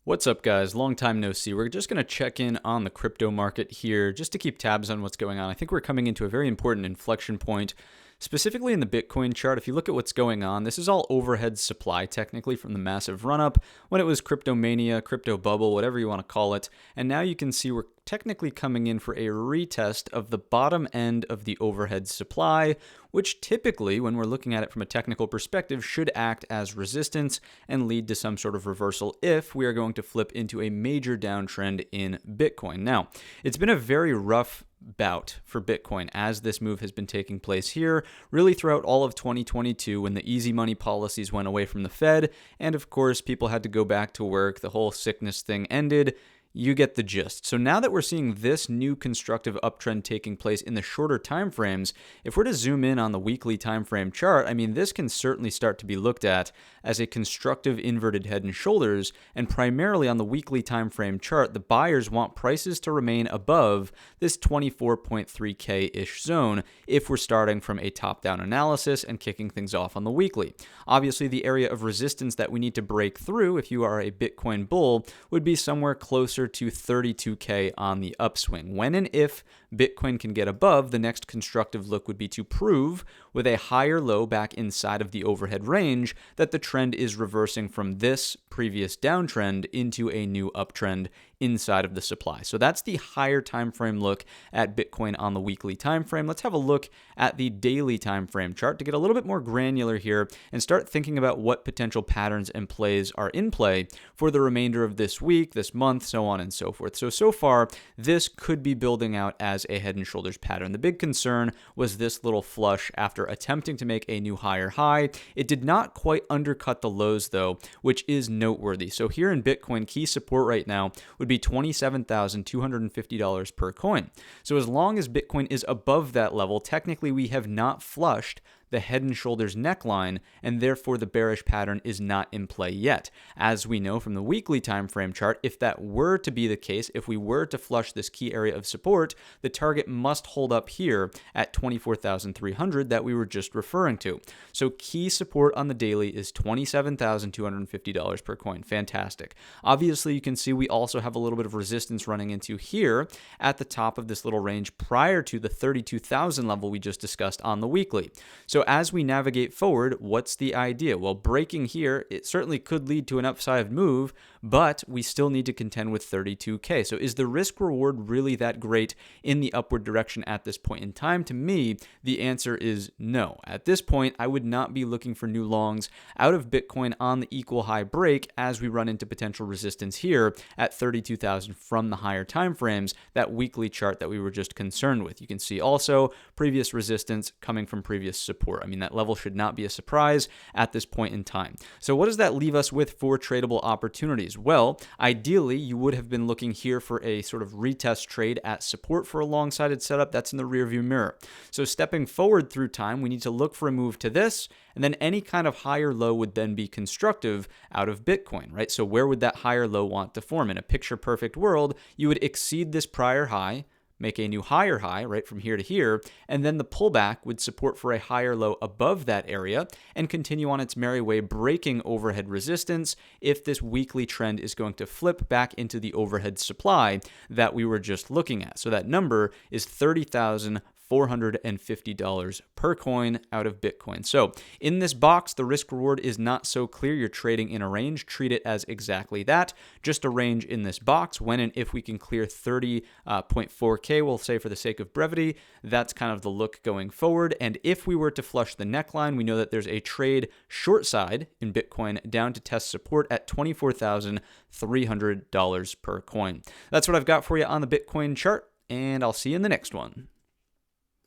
What's up, guys? Long time no see. We're just going to check in on the crypto market here just to keep tabs on what's going on. I think we're coming into a very important inflection point, specifically in the Bitcoin chart. If you look at what's going on, this is all overhead supply technically from the massive run up when it was crypto mania, crypto bubble, whatever you want to call it. And now you can see we're technically coming in for a retest of the bottom end of the overhead supply, which typically, when we're looking at it from a technical perspective, should act as resistance and lead to some sort of reversal if we are going to flip into a major downtrend in Bitcoin. Now, it's been a very rough bout for Bitcoin as this move has been taking place here, really throughout all of 2022 when the easy money policies went away from the Fed, and of course, people had to go back to work, the whole sickness thing ended. You get the gist. So now that we're seeing this new constructive uptrend taking place in the shorter time frames, if we're to zoom in on the weekly time frame chart, I mean, this can certainly start to be looked at as a constructive inverted head and shoulders, and primarily on the weekly time frame chart, the buyers want prices to remain above this 24.3K-ish zone if we're starting from a top-down analysis and kicking things off on the weekly. Obviously, the area of resistance that we need to break through if you are a Bitcoin bull would be somewhere closer to 32K on the upswing. When and if Bitcoin can get above, the next constructive look would be to prove with a higher low back inside of the overhead range that the trend is reversing from this previous downtrend into a new uptrend inside of the supply. So that's the higher time frame look at Bitcoin on the weekly time frame. Let's have a look at the daily time frame chart to get a little bit more granular here and start thinking about what potential patterns and plays are in play for the remainder of this week, this month, so on and so forth. So far, this could be building out as a head and shoulders pattern. The big concern was this little flush after attempting to make a new higher high. It did not quite undercut the lows though, which is noteworthy. So here in Bitcoin, key support right now would be $27,250 per coin. So as long as Bitcoin is above that level, technically we have not flushed the head and shoulders neckline, and therefore the bearish pattern is not in play yet. As we know from the weekly time frame chart, if that were to be the case, if we were to flush this key area of support, the target must hold up here at 24,300 that we were just referring to. So key support on the daily is $27,250 per coin. Fantastic. Obviously, you can see we also have a little bit of resistance running into here at the top of this little range prior to the 32,000 level we just discussed on the weekly. So as we navigate forward, what's the idea? Well, breaking here, it certainly could lead to an upside move, but we still need to contend with 32K. So is the risk reward really that great in the upward direction at this point in time? To me, the answer is no. At this point, I would not be looking for new longs out of Bitcoin on the equal high break as we run into potential resistance here at 32,000 from the higher time frames, that weekly chart that we were just concerned with. You can see also previous resistance coming from previous support. I mean, that level should not be a surprise at this point in time. So what does that leave us with for tradable opportunities? Well, ideally, you would have been looking here for a sort of retest trade at support for a long-sided setup. That's in the rearview mirror. So stepping forward through time, we need to look for a move to this, and then any kind of higher low would then be constructive out of Bitcoin, right? So where would that higher low want to form? In a picture-perfect world, you would exceed this prior high, make a new higher high right from here to here, and then the pullback would support for a higher low above that area and continue on its merry way, breaking overhead resistance if this weekly trend is going to flip back into the overhead supply that we were just looking at. So that number is $30,450 per coin out of Bitcoin. So in this box, the risk reward is not so clear. You're trading in a range. Treat it as exactly that, just a range in this box. When and if we can clear 30.4K, we'll say for the sake of brevity, that's kind of the look going forward. And if we were to flush the neckline, we know that there's a trade short side in Bitcoin down to test support at $24,300 per coin. That's what I've got for you on the Bitcoin chart, and I'll see you in the next one.